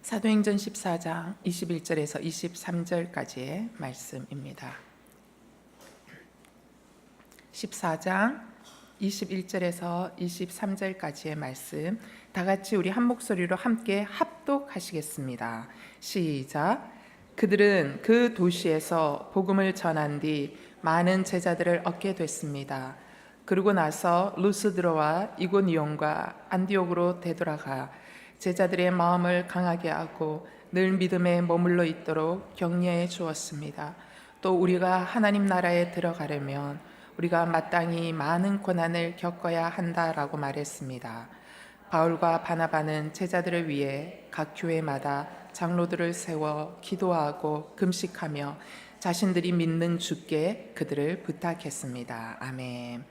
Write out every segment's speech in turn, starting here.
사도행전 14장 21절에서 23절까지의 말씀입니다. 14장 21절에서 23절까지의 말씀, 다 같이 우리 한 목소리로 함께 합독하시겠습니다. 시작. 그들은 그 도시에서 복음을 전한 뒤 많은 제자들을 얻게 됐습니다. 그러고 나서 루스드로와 이고니온과 안디옥으로 되돌아가 제자들의 마음을 강하게 하고 늘 믿음에 머물러 있도록 격려해 주었습니다. 또 우리가 하나님 나라에 들어가려면 우리가 마땅히 많은 고난을 겪어야 한다라고 말했습니다. 바울과 바나바는 제자들을 위해 각 교회마다 장로들을 세워 기도하고 금식하며 자신들이 믿는 주께 그들을 부탁했습니다. 아멘.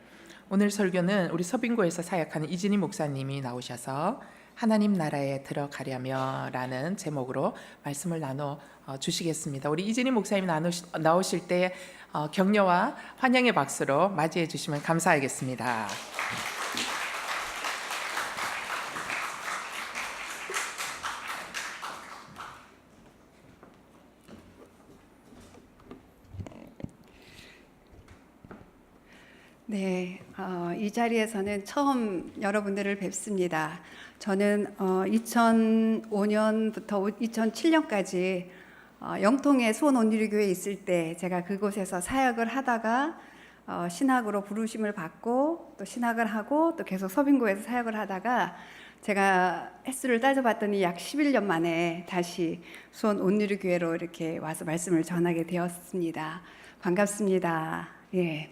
오늘 설교는 우리 서빙고에서 사역하는 이진희 목사님이 나오셔서 하나님 나라에 들어가려면 라는 제목으로 말씀을 나눠 주시겠습니다. 우리 이진희 목사님 나오실 때 격려와 환영의 박수로 맞이해 주시면 감사하겠습니다. 네, 이 자리에서는 처음 여러분들을 뵙습니다. 저는 2005년부터 2007년까지 영통의 수원온누리교회에 있을 때 제가 그곳에서 사역을 하다가 신학으로 부르심을 받고 또 신학을 하고 또 계속 서빙고에서 사역을 하다가 제가 횟수를 따져봤더니 약 11년 만에 다시 수원온누리교회로 이렇게 와서 말씀을 전하게 되었습니다. 반갑습니다. 예.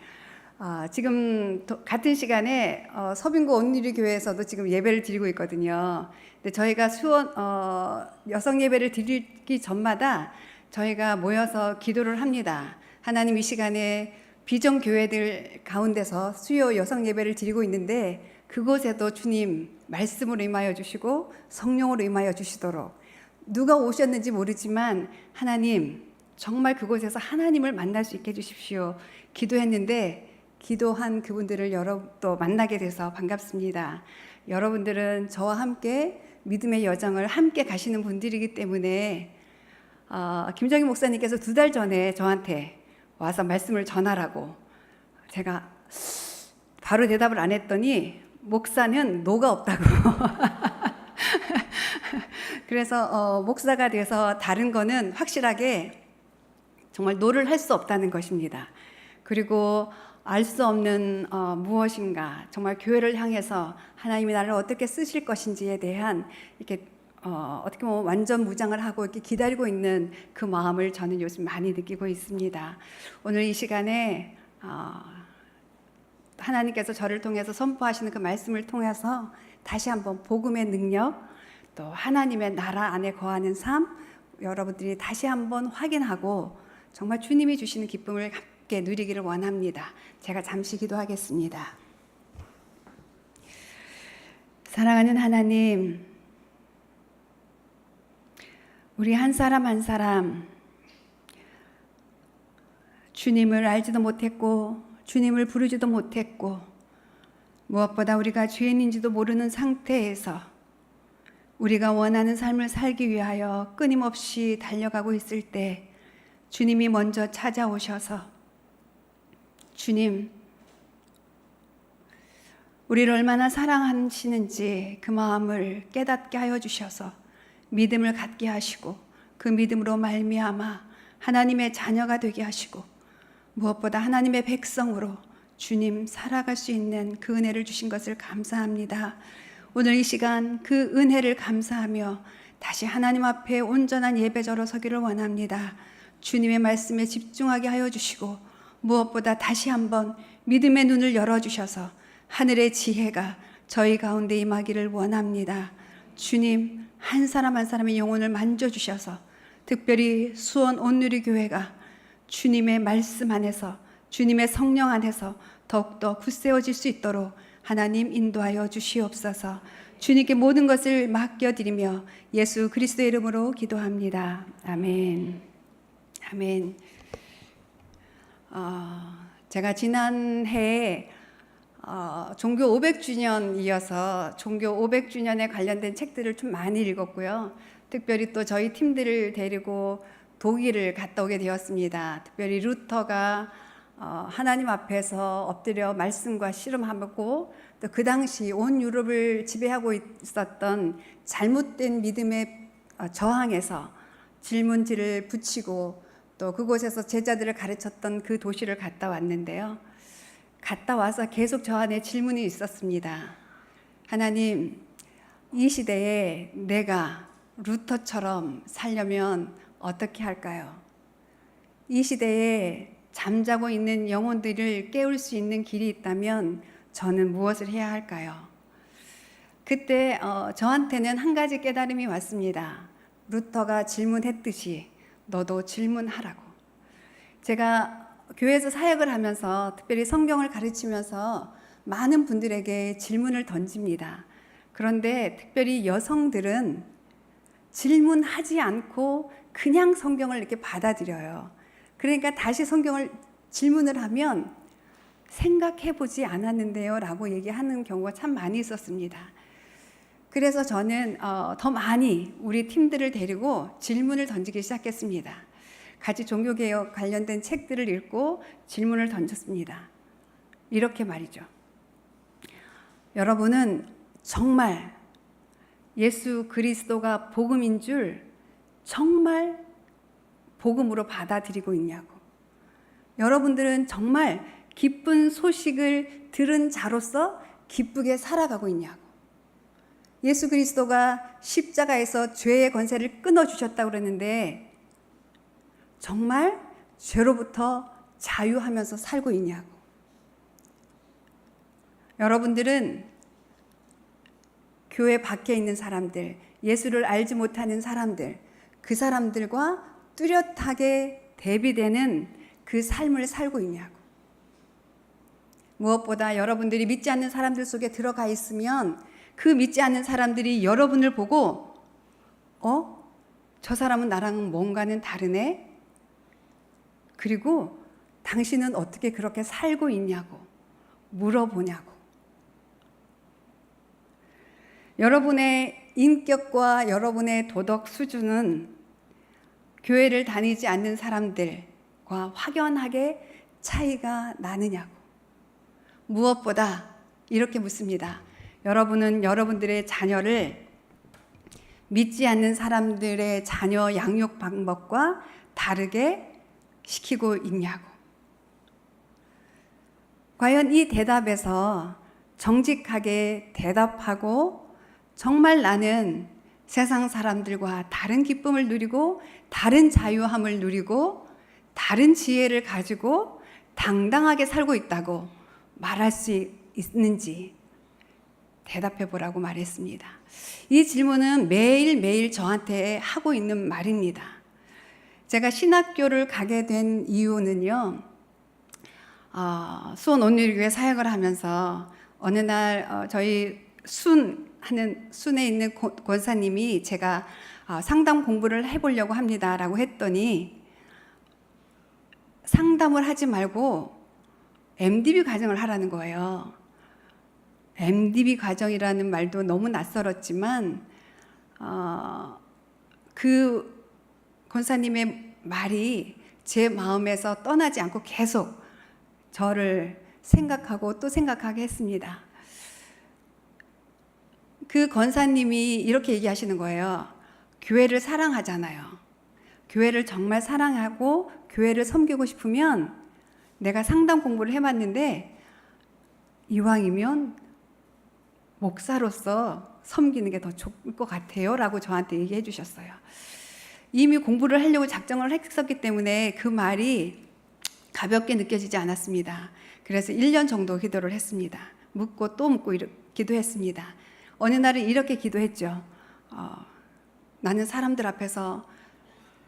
지금 같은 시간에 서빙고 온누리교회에서도 지금 예배를 드리고 있거든요. 근데 저희가 수원 여성 예배를 드리기 전마다 저희가 모여서 기도를 합니다. 하나님, 이 시간에 비전 교회들 가운데서 수요 여성 예배를 드리고 있는데 그곳에도 주님 말씀으로 임하여 주시고 성령으로 임하여 주시도록, 누가 오셨는지 모르지만 하나님 정말 그곳에서 하나님을 만날 수 있게 해주십시오 기도했는데, 기도한 그분들을 또 만나게 돼서 반갑습니다. 여러분들은 저와 함께 믿음의 여정을 함께 가시는 분들이기 때문에 김정희 목사님께서 2달 전에 저한테 와서 말씀을 전하라고, 제가 바로 대답을 안 했더니 목사는 노가 없다고 그래서 목사가 돼서 다른 거는 확실하게 정말 노를 할 수 없다는 것입니다. 그리고 알 수 없는 무엇인가, 정말 교회를 향해서 하나님이 나를 어떻게 쓰실 것인지에 대한 이렇게 어떻게 보면 완전 무장을 하고 이렇게 기다리고 있는 그 마음을 저는 요즘 많이 느끼고 있습니다. 오늘 이 시간에 하나님께서 저를 통해서 선포하시는 그 말씀을 통해서 다시 한번 복음의 능력, 또 하나님의 나라 안에 거하는 삶, 여러분들이 다시 한번 확인하고 정말 주님이 주시는 기쁨을 함께 누리기를 원합니다. 제가 잠시 기도하겠습니다. 사랑하는 하나님, 우리 한 사람 한 사람 주님을 알지도 못했고 주님을 부르지도 못했고 무엇보다 우리가 죄인인지도 모르는 상태에서 우리가 원하는 삶을 살기 위하여 끊임없이 달려가고 있을 때 주님이 먼저 찾아오셔서, 주님, 우리를 얼마나 사랑하시는지 그 마음을 깨닫게 하여 주셔서 믿음을 갖게 하시고 그 믿음으로 말미암아 하나님의 자녀가 되게 하시고 무엇보다 하나님의 백성으로 주님 살아갈 수 있는 그 은혜를 주신 것을 감사합니다. 오늘 이 시간 그 은혜를 감사하며 다시 하나님 앞에 온전한 예배자로 서기를 원합니다. 주님의 말씀에 집중하게 하여 주시고 무엇보다 다시 한번 믿음의 눈을 열어주셔서 하늘의 지혜가 저희 가운데 임하기를 원합니다. 주님, 한 사람 한 사람의 영혼을 만져주셔서 특별히 수원 온누리교회가 주님의 말씀 안에서, 주님의 성령 안에서 더욱더 굳세워질 수 있도록 하나님 인도하여 주시옵소서. 주님께 모든 것을 맡겨드리며 예수 그리스도의 이름으로 기도합니다. 아멘. 아멘. 제가 지난해에 종교 500주년 이어서 종교 500주년에 관련된 책들을 좀 많이 읽었고요. 특별히 또 저희 팀들을 데리고 독일을 갔다 오게 되었습니다. 특별히 루터가 하나님 앞에서 엎드려 말씀과 씨름하고 또 그 당시 온 유럽을 지배하고 있었던 잘못된 믿음에 저항해서 질문지를 붙이고 또 그곳에서 제자들을 가르쳤던 그 도시를 갔다 왔는데요. 갔다 와서 계속 저 안에 질문이 있었습니다. 하나님, 이 시대에 내가 루터처럼 살려면 어떻게 할까요? 이 시대에 잠자고 있는 영혼들을 깨울 수 있는 길이 있다면 저는 무엇을 해야 할까요? 그때 저한테는 한 가지 깨달음이 왔습니다. 루터가 질문했듯이 너도 질문하라고. 제가 교회에서 사역을 하면서 특별히 성경을 가르치면서 많은 분들에게 질문을 던집니다. 그런데 특별히 여성들은 질문하지 않고 그냥 성경을 이렇게 받아들여요. 그러니까 다시 성경을 질문을 하면 생각해보지 않았는데요 라고 얘기하는 경우가 참 많이 있었습니다. 그래서 저는 더 많이 우리 팀들을 데리고 질문을 던지기 시작했습니다. 같이 종교개혁 관련된 책들을 읽고 질문을 던졌습니다. 이렇게 말이죠. 여러분은 정말 예수 그리스도가 복음인 줄 정말 복음으로 받아들이고 있냐고. 여러분들은 정말 기쁜 소식을 들은 자로서 기쁘게 살아가고 있냐고. 예수 그리스도가 십자가에서 죄의 권세를 끊어주셨다고 그랬는데 정말 죄로부터 자유하면서 살고 있냐고. 여러분들은 교회 밖에 있는 사람들, 예수를 알지 못하는 사람들, 그 사람들과 뚜렷하게 대비되는 그 삶을 살고 있냐고. 무엇보다 여러분들이 믿지 않는 사람들 속에 들어가 있으면 그 믿지 않는 사람들이 여러분을 보고 저 사람은 나랑 뭔가는 다르네? 그리고 당신은 어떻게 그렇게 살고 있냐고 물어보냐고. 여러분의 인격과 여러분의 도덕 수준은 교회를 다니지 않는 사람들과 확연하게 차이가 나느냐고. 무엇보다 이렇게 묻습니다. 여러분은 여러분들의 자녀를 믿지 않는 사람들의 자녀 양육 방법과 다르게 시키고 있냐고. 과연 이 대답에서 정직하게 대답하고 정말 나는 세상 사람들과 다른 기쁨을 누리고 다른 자유함을 누리고 다른 지혜를 가지고 당당하게 살고 있다고 말할 수 있는지 대답해 보라고 말했습니다. 이 질문은 매일매일 저한테 하고 있는 말입니다. 제가 신학교를 가게 된 이유는요, 수원 온누리교회 사역을 하면서 어느 날 저희 순에 있는 권사님이 제가 상담 공부를 해보려고 합니다 라고 했더니 상담을 하지 말고 MDB 과정을 하라는 거예요. MDB 과정이라는 말도 너무 낯설었지만 그 권사님의 말이 제 마음에서 떠나지 않고 계속 저를 생각하고 또 생각하게 했습니다. 그 권사님이 이렇게 얘기하시는 거예요. 교회를 사랑하잖아요. 교회를 정말 사랑하고 교회를 섬기고 싶으면 내가 상담 공부를 해봤는데 이왕이면 목사로서 섬기는 게 더 좋을 것 같아요 라고 저한테 얘기해 주셨어요. 이미 공부를 하려고 작정을 했었기 때문에 그 말이 가볍게 느껴지지 않았습니다. 그래서 1년 정도 기도를 했습니다. 묻고 또 묻고 기도했습니다. 어느 날은 이렇게 기도했죠. 나는 사람들 앞에서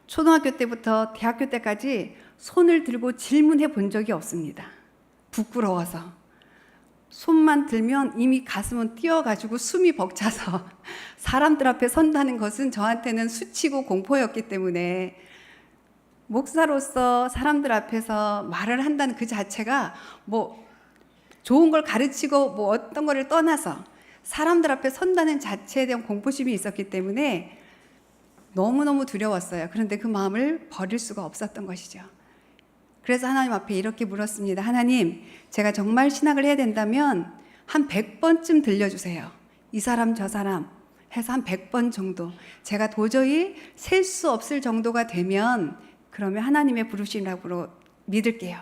초등학교 때부터 대학교 때까지 손을 들고 질문해 본 적이 없습니다. 부끄러워서. 손만 들면 이미 가슴은 뛰어가지고 숨이 벅차서 사람들 앞에 선다는 것은 저한테는 수치고 공포였기 때문에 목사로서 사람들 앞에서 말을 한다는 그 자체가 좋은 걸 가르치고 뭐 어떤 거를 떠나서 사람들 앞에 선다는 자체에 대한 공포심이 있었기 때문에 너무너무 두려웠어요. 그런데 그 마음을 버릴 수가 없었던 것이죠. 그래서 하나님 앞에 이렇게 물었습니다. 하나님, 제가 정말 신학을 해야 된다면 한 100번쯤 들려주세요. 이 사람 저 사람 해서 한 100번 정도. 제가 도저히 셀 수 없을 정도가 되면 그러면 하나님의 부르심이라고 믿을게요.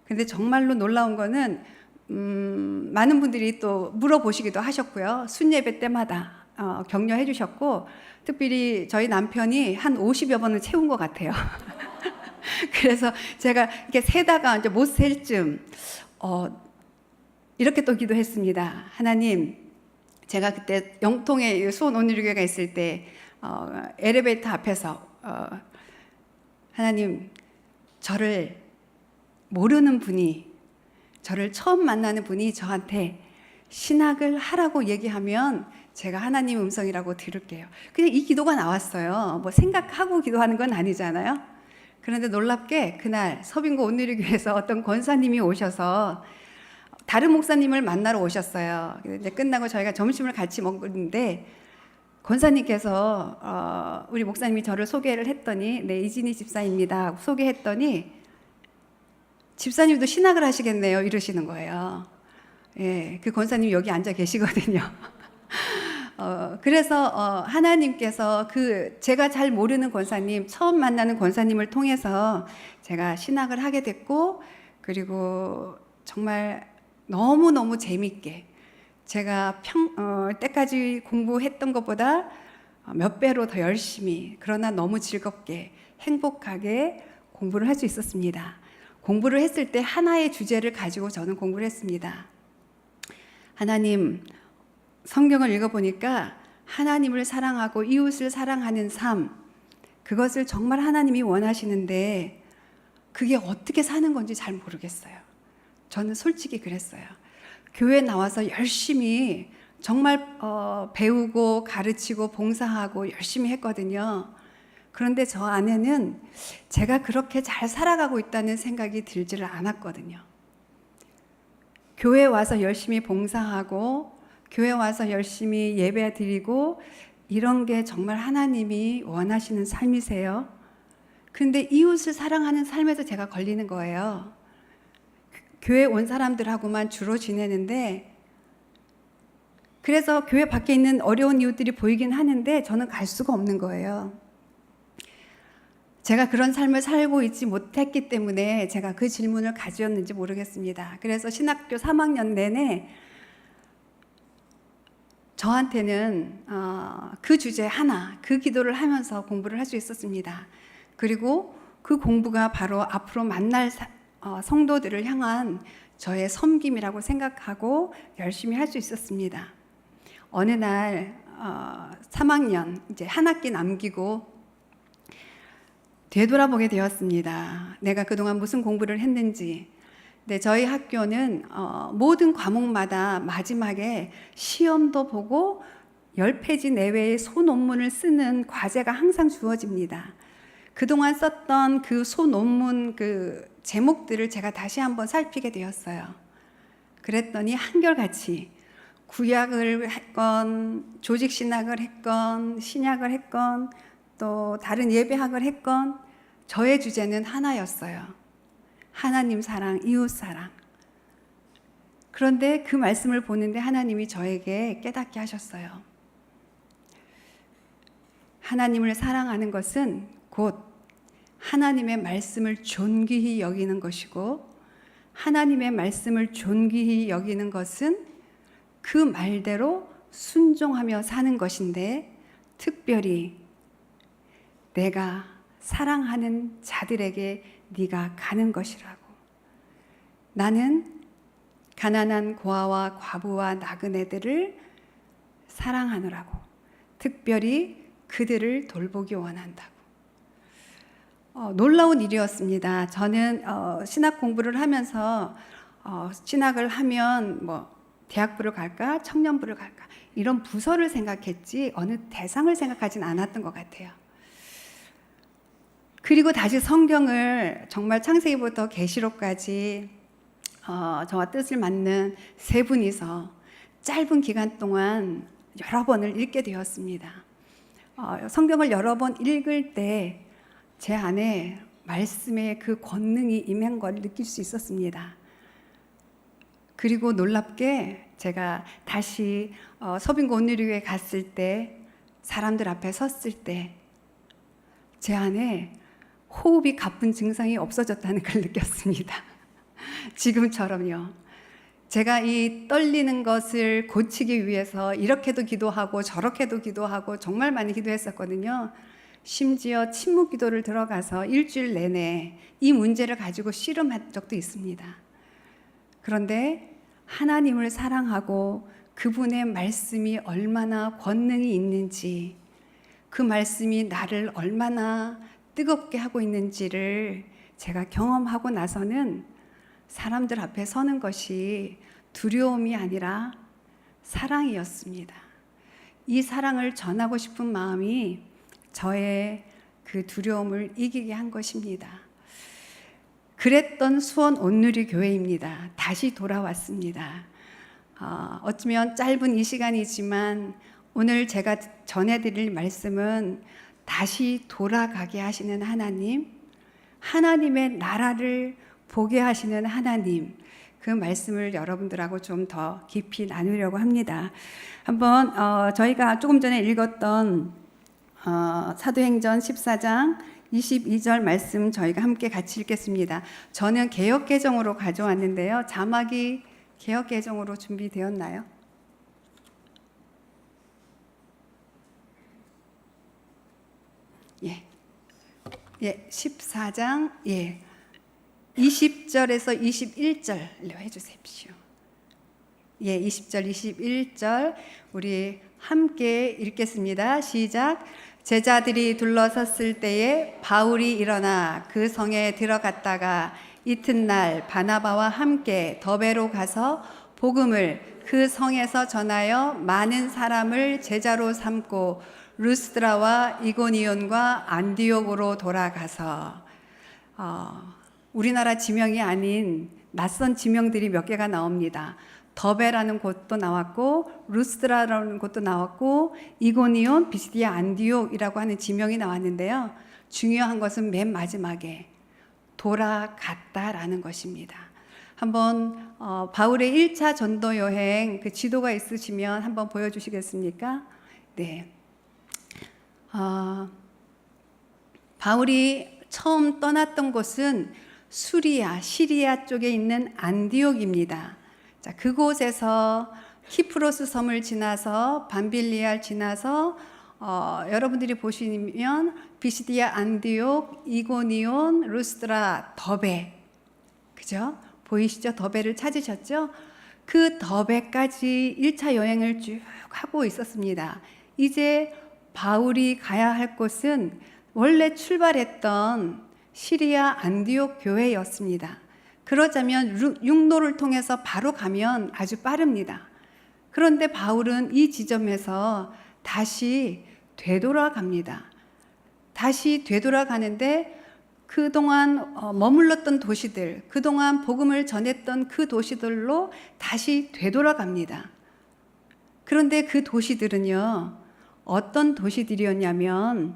근데 정말로 놀라운 거는 많은 분들이 또 물어보시기도 하셨고요. 순예배 때마다 격려해 주셨고, 특별히 저희 남편이 한 50여 번을 채운 것 같아요. 그래서 제가 이렇게 세다가 이제 못 셀 쯤 이렇게 또 기도했습니다. 하나님, 제가 그때 영통에 수원 온누리교회가 있을 때 엘리베이터 앞에서 하나님, 저를 모르는 분이, 저를 처음 만나는 분이 저한테 신학을 하라고 얘기하면 제가 하나님의 음성이라고 들을게요. 그냥 이 기도가 나왔어요. 뭐 생각하고 기도하는 건 아니잖아요. 그런데 놀랍게 그날 서빙고 온누리교회에서 어떤 권사님이 오셔서 다른 목사님을 만나러 오셨어요. 이제 끝나고 저희가 점심을 같이 먹는데 권사님께서 우리 목사님이 저를 소개를 했더니 네, 이진희 집사입니다. 소개했더니 집사님도 신학을 하시겠네요. 이러시는 거예요. 예, 그 권사님이 여기 앉아 계시거든요. 그래서 하나님께서 제가 잘 모르는 권사님, 처음 만나는 권사님을 통해서 제가 신학을 하게 됐고, 그리고 정말 너무너무 재밌게 제가 때까지 공부했던 것보다 몇 배로 더 열심히, 그러나 너무 즐겁게 행복하게 공부를 할 수 있었습니다. 공부를 했을 때 하나의 주제를 가지고 저는 공부를 했습니다. 하나님, 성경을 읽어보니까 하나님을 사랑하고 이웃을 사랑하는 삶, 그것을 정말 하나님이 원하시는데 그게 어떻게 사는 건지 잘 모르겠어요. 저는 솔직히 그랬어요. 교회 나와서 열심히 정말 배우고 가르치고 봉사하고 열심히 했거든요. 그런데 저 안에는 제가 그렇게 잘 살아가고 있다는 생각이 들지를 않았거든요. 교회 와서 열심히 봉사하고 교회 와서 열심히 예배 드리고 이런 게 정말 하나님이 원하시는 삶이세요? 근데 이웃을 사랑하는 삶에서 제가 걸리는 거예요. 교회 온 사람들하고만 주로 지내는데, 그래서 교회 밖에 있는 어려운 이웃들이 보이긴 하는데 저는 갈 수가 없는 거예요. 제가 그런 삶을 살고 있지 못했기 때문에 제가 그 질문을 가지었는지 모르겠습니다. 그래서 신학교 3학년 내내 저한테는 그 주제 하나, 그 기도를 하면서 공부를 할 수 있었습니다. 그리고 그 공부가 바로 앞으로 만날 성도들을 향한 저의 섬김이라고 생각하고 열심히 할 수 있었습니다. 어느 날 3학년 이제 한 학기 남기고 되돌아보게 되었습니다. 내가 그동안 무슨 공부를 했는지. 네, 저희 학교는 모든 과목마다 마지막에 시험도 보고 10페이지 내외의 소논문을 쓰는 과제가 항상 주어집니다. 그동안 썼던 그 소논문 그 제목들을 제가 다시 한번 살피게 되었어요. 그랬더니 한결같이 구약을 했건 조직신학을 했건 신약을 했건 또 다른 예배학을 했건 저의 주제는 하나였어요. 하나님 사랑, 이웃 사랑. 그런데 그 말씀을 보는데 하나님이 저에게 깨닫게 하셨어요. 하나님을 사랑하는 것은 곧 하나님의 말씀을 존귀히 여기는 것이고, 하나님의 말씀을 존귀히 여기는 것은 그 말대로 순종하며 사는 것인데, 특별히 내가 사랑하는 자들에게 네가 가는 것이라고. 나는 가난한 고아와 과부와 나그네들을 사랑하느라고, 특별히 그들을 돌보기 원한다고. 놀라운 일이었습니다. 저는 신학 공부를 하면서 신학을 하면 뭐 대학부를 갈까 청년부를 갈까 이런 부서를 생각했지 어느 대상을 생각하진 않았던 것 같아요. 그리고 다시 성경을 정말 창세기부터 계시록까지 저와 뜻을 맞는 세 분이서 짧은 기간 동안 여러 번을 읽게 되었습니다. 성경을 여러 번 읽을 때 제 안에 말씀의 그 권능이 임한 걸 느낄 수 있었습니다. 그리고 놀랍게 제가 다시 서빙고 온누리교회 갔을 때, 사람들 앞에 섰을 때 제 안에 호흡이 가쁜 증상이 없어졌다는 걸 느꼈습니다. 지금처럼요. 제가 이 떨리는 것을 고치기 위해서 이렇게도 기도하고 저렇게도 기도하고 정말 많이 기도했었거든요. 심지어 침묵 기도를 들어가서 일주일 내내 이 문제를 가지고 씨름한 적도 있습니다. 그런데 하나님을 사랑하고 그분의 말씀이 얼마나 권능이 있는지, 그 말씀이 나를 얼마나 뜨겁게 하고 있는지를 제가 경험하고 나서는 사람들 앞에 서는 것이 두려움이 아니라 사랑이었습니다. 이 사랑을 전하고 싶은 마음이 저의 그 두려움을 이기게 한 것입니다. 그랬던 수원 온누리교회입니다. 다시 돌아왔습니다. 어쩌면 짧은 이 시간이지만 오늘 제가 전해드릴 말씀은 다시 돌아가게 하시는 하나님, 하나님의 나라를 보게 하시는 하나님, 그 말씀을 여러분들하고 좀 더 깊이 나누려고 합니다. 한번 저희가 조금 전에 읽었던 사도행전 14장 22절 말씀 저희가 함께 같이 읽겠습니다. 저는 개역개정으로 가져왔는데요. 자막이 개역개정으로 준비되었나요? 예, 14장 20절에서 21절로 해주십시오. 20절, 21절 우리 함께 읽겠습니다. 시작. 제자들이 둘러섰을 때에 바울이 일어나 그 성에 들어갔다가 이튿날 바나바와 함께 더베로 가서 복음을 그 성에서 전하여 많은 사람을 제자로 삼고 루스드라와 이고니온과 안디옥으로 돌아가서 우리나라 지명이 아닌 낯선 지명들이 몇 개가 나옵니다. 더베라는 곳도 나왔고 루스드라라는 곳도 나왔고 이고니온, 비시디아, 안디옥이라고 하는 지명이 나왔는데요. 중요한 것은 맨 마지막에 돌아갔다라는 것입니다. 한번 바울의 1차 전도 여행 그 지도가 있으시면 한번 보여주시겠습니까? 네. 바울이 처음 떠났던 곳은 시리아 쪽에 있는 안디옥입니다. 자, 그곳에서 키프로스 섬을 지나서 밤빌리아를 지나서 여러분들이 보시면 비시디아, 안디옥, 이고니온, 루스드라, 더베, 그죠? 보이시죠? 더베를 찾으셨죠? 그 더베까지 1차 여행을 쭉 하고 있었습니다. 이제 바울이 가야 할 곳은 원래 출발했던 시리아 안디옥 교회였습니다. 그러자면 육로를 통해서 바로 가면 아주 빠릅니다. 그런데 바울은 이 지점에서 다시 되돌아갑니다. 다시 되돌아가는데 그동안 머물렀던 도시들, 그동안 복음을 전했던 그 도시들로 다시 되돌아갑니다. 그런데 그 도시들은요, 어떤 도시들이었냐면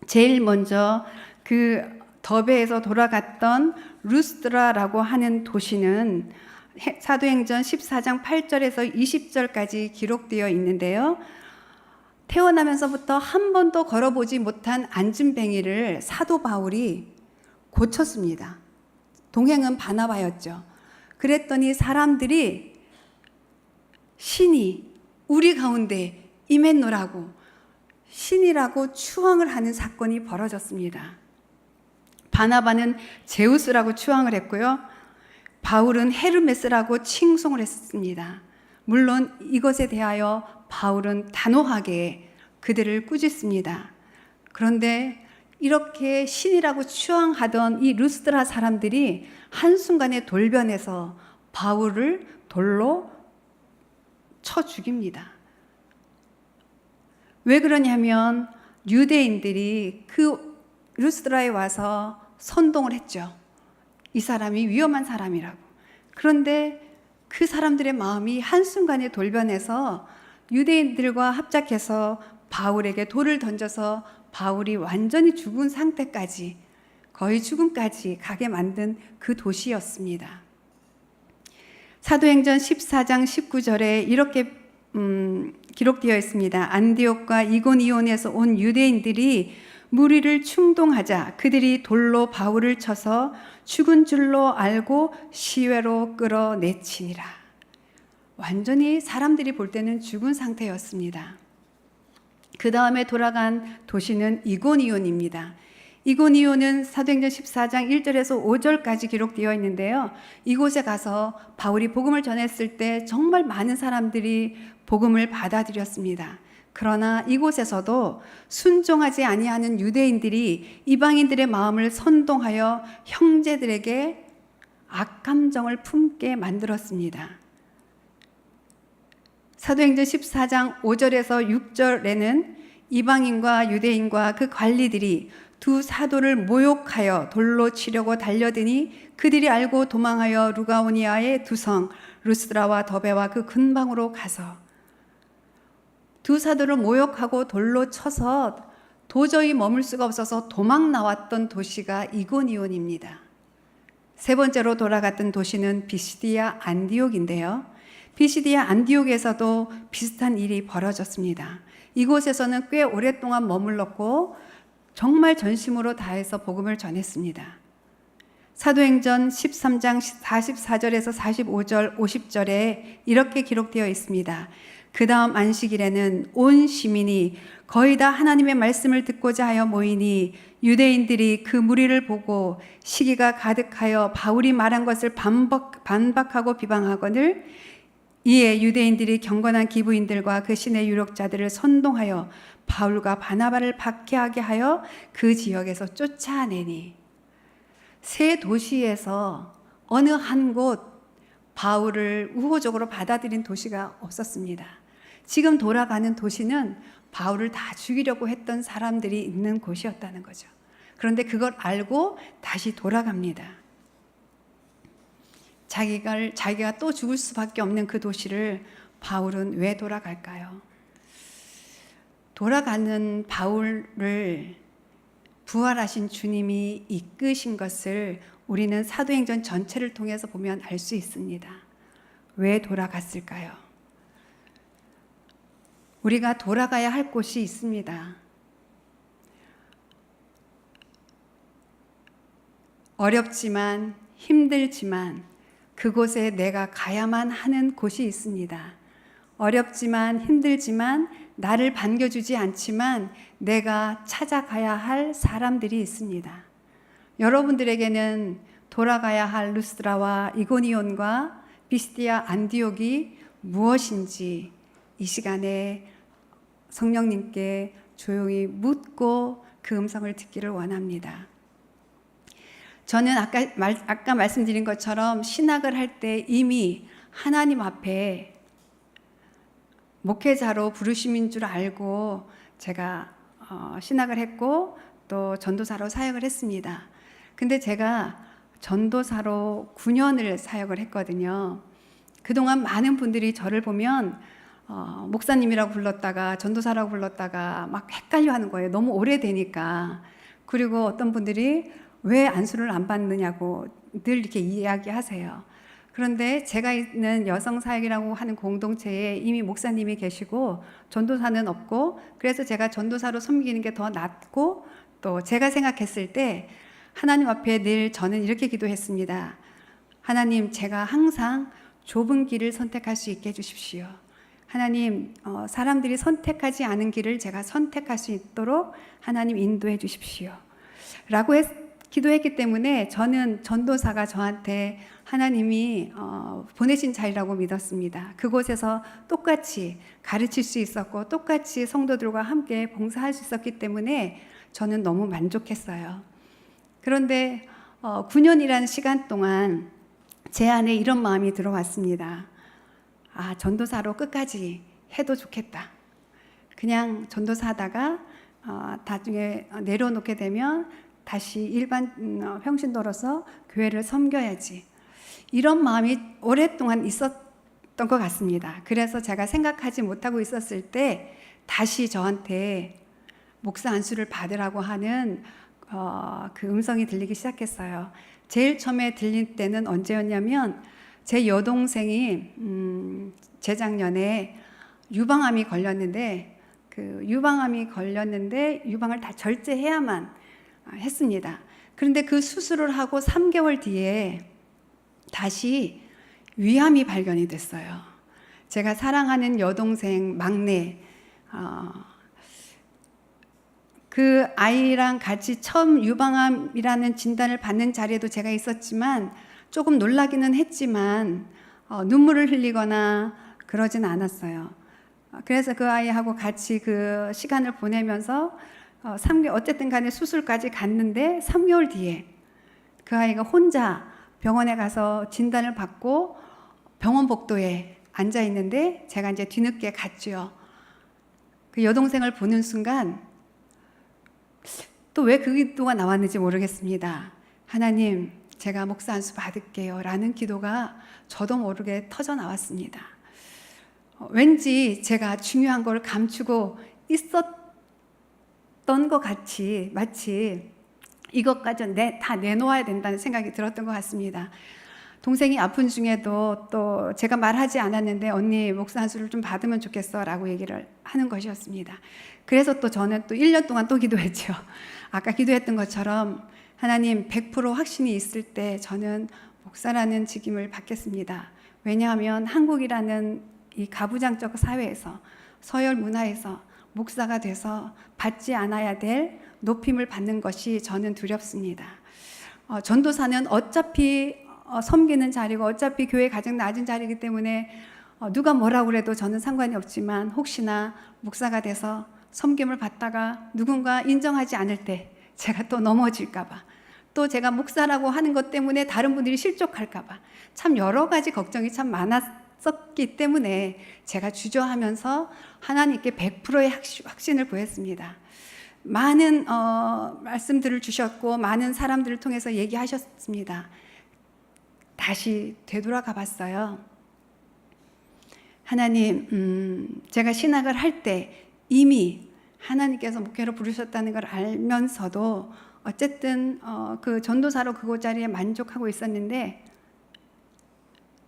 제일 먼저 그 더베에서 돌아갔던 루스드라라고 하는 도시는 사도행전 14장 8절에서 20절까지 기록되어 있는데요. 태어나면서부터 한 번도 걸어보지 못한 안진뱅이를 사도 바울이 고쳤습니다. 동행은 바나바였죠. 그랬더니 사람들이 신이 우리 가운데 임했노라고, 신이라고 추앙을 하는 사건이 벌어졌습니다. 바나바는 제우스라고 추앙을 했고요. 바울은 헤르메스라고 칭송을 했습니다. 물론 이것에 대하여 바울은 단호하게 그들을 꾸짖습니다. 그런데 이렇게 신이라고 추앙하던 이 루스드라 사람들이 한순간에 돌변해서 바울을 돌로 쳐 죽입니다. 왜 그러냐면 유대인들이 그 루스드라에 와서 선동을 했죠. 이 사람이 위험한 사람이라고. 그런데 그 사람들의 마음이 한순간에 돌변해서 유대인들과 합작해서 바울에게 돌을 던져서 바울이 완전히 죽은 상태까지, 거의 죽음까지 가게 만든 그 도시였습니다. 사도행전 14장 19절에 이렇게 기록되어 있습니다. 안디옥과 이고니온에서 온 유대인들이 무리를 충동하자 그들이 돌로 바울을 쳐서 죽은 줄로 알고 시외로 끌어내치니라. 완전히 사람들이 볼 때는 죽은 상태였습니다. 그 다음에 돌아간 도시는 이고니온입니다. 이고니온은 사도행전 14장 1절에서 5절까지 기록되어 있는데요. 이곳에 가서 바울이 복음을 전했을 때 정말 많은 사람들이 복음을 받아들였습니다. 그러나 이곳에서도 순종하지 아니하는 유대인들이 이방인들의 마음을 선동하여 형제들에게 악감정을 품게 만들었습니다. 사도행전 14장 5절에서 6절에는 이방인과 유대인과 그 관리들이 두 사도를 모욕하여 돌로 치려고 달려드니 그들이 알고 도망하여 루가오니아의 두 성 루스드라와 더베와 그 근방으로 가서 두 사도를 모욕하고 돌로 쳐서 도저히 머물 수가 없어서 도망 나왔던 도시가 이고니온입니다. 세 번째로 돌아갔던 도시는 비시디아 안디옥인데요. 비시디아 안디옥에서도 비슷한 일이 벌어졌습니다. 이곳에서는 꽤 오랫동안 머물렀고 정말 전심으로 다해서 복음을 전했습니다. 사도행전 13장 44절에서 45절, 50절에 이렇게 기록되어 있습니다. 그 다음 안식일에는 온 시민이 거의 다 하나님의 말씀을 듣고자 하여 모이니 유대인들이 그 무리를 보고 시기가 가득하여 바울이 말한 것을 반박하고 비방하거늘 이에 유대인들이 경건한 기부인들과 그 신의 유력자들을 선동하여 바울과 바나바를 박해하게 하여 그 지역에서 쫓아내니 세 도시에서 어느 한 곳 바울을 우호적으로 받아들인 도시가 없었습니다. 지금 돌아가는 도시는 바울을 다 죽이려고 했던 사람들이 있는 곳이었다는 거죠. 그런데 그걸 알고 다시 돌아갑니다. 자기가 또 죽을 수밖에 없는 그 도시를 바울은 왜 돌아갈까요? 돌아가는 바울을 부활하신 주님이 이끄신 것을 우리는 사도행전 전체를 통해서 보면 알 수 있습니다. 왜 돌아갔을까요? 우리가 돌아가야 할 곳이 있습니다. 어렵지만 힘들지만 그곳에 내가 가야만 하는 곳이 있습니다. 어렵지만 힘들지만 나를 반겨주지 않지만 내가 찾아가야 할 사람들이 있습니다. 여러분들에게는 돌아가야 할 루스드라와 이고니온과 비시디아 안디옥이 무엇인지 이 시간에 성령님께 조용히 묻고 그 음성을 듣기를 원합니다. 저는 아까 말씀드린 것처럼 신학을 할 때 이미 하나님 앞에 목회자로 부르심인 줄 알고 제가 신학을 했고 또 전도사로 사역을 했습니다. 근데 제가 전도사로 9년을 사역을 했거든요. 그동안 많은 분들이 저를 보면 목사님이라고 불렀다가 전도사라고 불렀다가 막 헷갈려 하는 거예요. 너무 오래되니까. 그리고 어떤 분들이 왜 안수를 안 받느냐고 늘 이렇게 이야기하세요. 그런데 제가 있는 여성사역이라고 하는 공동체에 이미 목사님이 계시고 전도사는 없고, 그래서 제가 전도사로 섬기는 게 더 낫고, 또 제가 생각했을 때 하나님 앞에 늘 저는 이렇게 기도했습니다. 하나님, 제가 항상 좁은 길을 선택할 수 있게 해주십시오. 하나님, 사람들이 선택하지 않은 길을 제가 선택할 수 있도록 하나님 인도해 주십시오. 라고 기도했기 때문에 저는 전도사가 저한테 하나님이 보내신 자리라고 믿었습니다. 그곳에서 똑같이 가르칠 수 있었고 똑같이 성도들과 함께 봉사할 수 있었기 때문에 저는 너무 만족했어요. 그런데 9년이라는 시간 동안 제 안에 이런 마음이 들어왔습니다. 아, 전도사로 끝까지 해도 좋겠다. 그냥 전도사 하다가 나중에 내려놓게 되면 다시 일반 평신도로서 교회를 섬겨야지. 이런 마음이 오랫동안 있었던 것 같습니다. 그래서 제가 생각하지 못하고 있었을 때 다시 저한테 목사 안수를 받으라고 하는 그 음성이 들리기 시작했어요. 제일 처음에 들릴 때는 언제였냐면 제 여동생이 재작년에 유방암이 걸렸는데 유방을 다 절제해야만 했습니다. 그런데 그 수술을 하고 3개월 뒤에 다시 위암이 발견이 됐어요. 제가 사랑하는 여동생 막내 그 아이랑 같이 처음 유방암이라는 진단을 받는 자리에도 제가 있었지만 조금 놀라기는 했지만 눈물을 흘리거나 그러진 않았어요. 그래서 그 아이하고 같이 그 시간을 보내면서 어쨌든 간에 수술까지 갔는데 3개월 뒤에 그 아이가 혼자 병원에 가서 진단을 받고 병원 복도에 앉아 있는데 제가 이제 뒤늦게 갔죠. 그 여동생을 보는 순간 또 왜 그 기도가 나왔는지 모르겠습니다. 하나님, 제가 목사 안수 받을게요 라는 기도가 저도 모르게 터져 나왔습니다. 왠지 제가 중요한 걸 감추고 있었던 것 같이 마치 이것까지 다 내놓아야 된다는 생각이 들었던 것 같습니다. 동생이 아픈 중에도 또 제가 말하지 않았는데 언니 목사 안수를 좀 받으면 좋겠어 라고 얘기를 하는 것이었습니다. 그래서 또 저는 또 1년 동안 또 기도했죠. 아까 기도했던 것처럼 하나님 100% 확신이 있을 때 저는 목사라는 직임을 받겠습니다. 왜냐하면 한국이라는 이 가부장적 사회에서 서열 문화에서 목사가 돼서 받지 않아야 될 높임을 받는 것이 저는 두렵습니다. 전도사는 어차피 섬기는 자리고 어차피 교회 가장 낮은 자리이기 때문에 누가 뭐라고 그래도 저는 상관이 없지만 혹시나 목사가 돼서 섬김을 받다가 누군가 인정하지 않을 때 제가 또 넘어질까 봐, 또 제가 목사라고 하는 것 때문에 다른 분들이 실족할까 봐 참 여러 가지 걱정이 참 많았었기 때문에 제가 주저하면서 하나님께 100%의 확신을 구했습니다. 많은 말씀들을 주셨고 많은 사람들을 통해서 얘기하셨습니다. 다시 되돌아가 봤어요. 하나님, 제가 신학을 할 때 이미 하나님께서 목회로 부르셨다는 걸 알면서도 어쨌든 그 전도사로 그 자리에 만족하고 있었는데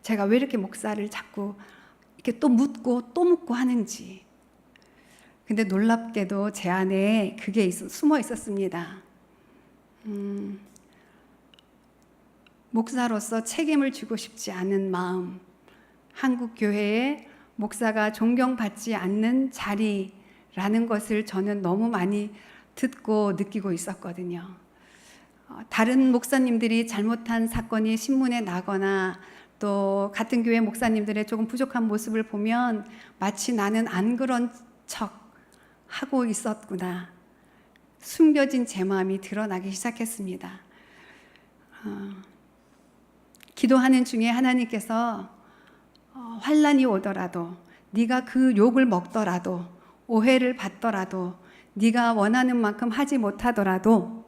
제가 왜 이렇게 목사를 자꾸 이렇게 또 묻고 하는지. 근데 놀랍게도 제 안에 그게 숨어 있었습니다. 목사로서 책임을 지고 싶지 않은 마음, 한국 교회에 목사가 존경받지 않는 자리라는 것을 저는 너무 많이 듣고 느끼고 있었거든요. 다른 목사님들이 잘못한 사건이 신문에 나거나 또 같은 교회 목사님들의 조금 부족한 모습을 보면 마치 나는 안 그런 척 하고 있었구나. 숨겨진 제 마음이 드러나기 시작했습니다. 기도하는 중에 하나님께서 환난이 오더라도 네가 그 욕을 먹더라도 오해를 받더라도 네가 원하는 만큼 하지 못하더라도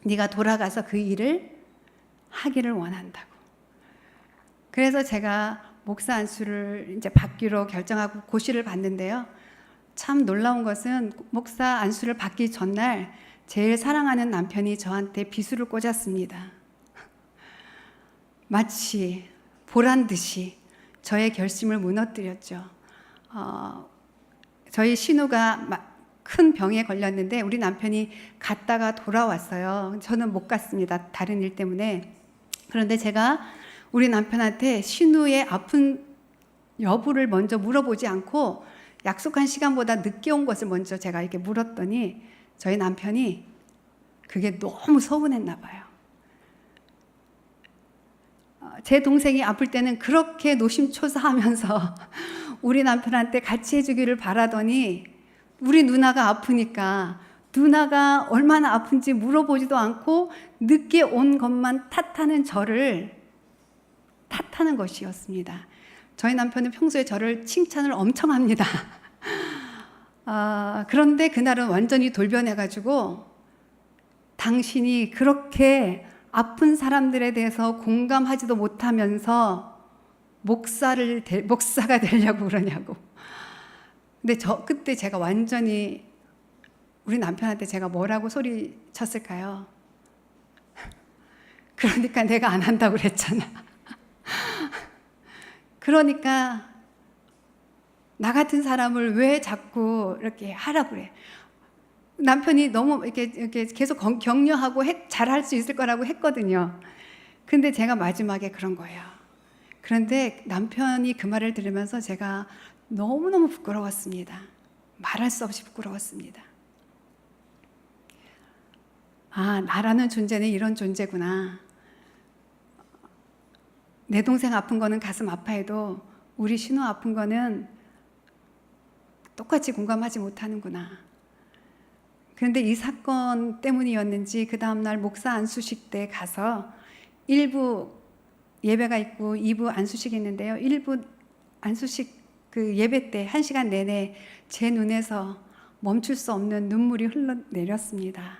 네가 돌아가서 그 일을 하기를 원한다고. 그래서 제가 목사 안수를 이제 받기로 결정하고 고시를 받는데요. 참 놀라운 것은 목사 안수를 받기 전날 제일 사랑하는 남편이 저한테 비수를 꽂았습니다. 마치 보란 듯이 저의 결심을 무너뜨렸죠. 저희 신우가 큰 병에 걸렸는데 우리 남편이 갔다가 돌아왔어요. 저는 못 갔습니다. 다른 일 때문에. 그런데 제가 우리 남편한테 신우의 아픈 여부를 먼저 물어보지 않고 약속한 시간보다 늦게 온 것을 먼저 제가 이렇게 물었더니 저희 남편이 그게 너무 서운했나 봐요. 제 동생이 아플 때는 그렇게 노심초사하면서 우리 남편한테 같이 해주기를 바라더니 우리 누나가 아프니까 누나가 얼마나 아픈지 물어보지도 않고 늦게 온 것만 탓하는 저를 탓하는 것이었습니다. 저희 남편은 평소에 저를 칭찬을 엄청 합니다. 그런데 그날은 완전히 돌변해가지고 당신이 그렇게 아픈 사람들에 대해서 공감하지도 못하면서 목사가 되려고 그러냐고. 근데 그때 제가 완전히 우리 남편한테 제가 뭐라고 소리쳤을까요? 그러니까 내가 안 한다고 그랬잖아. 그러니까 나 같은 사람을 왜 자꾸 이렇게 하라고 그래. 남편이 너무 이렇게 계속 격려하고 잘할 수 있을 거라고 했거든요. 근데 제가 마지막에 그런 거예요. 그런데 남편이 그 말을 들으면서 제가 너무너무 부끄러웠습니다. 말할 수 없이 부끄러웠습니다. 아, 나라는 존재는 이런 존재구나. 내 동생 아픈 거는 가슴 아파해도 우리 신우 아픈 거는 똑같이 공감하지 못하는구나. 그런데 이 사건 때문이었는지 그 다음날 목사 안수식 때 가서 1부 예배가 있고 2부 안수식이 있는데요. 1부 안수식 그 예배 때 1시간 내내 제 눈에서 멈출 수 없는 눈물이 흘러내렸습니다.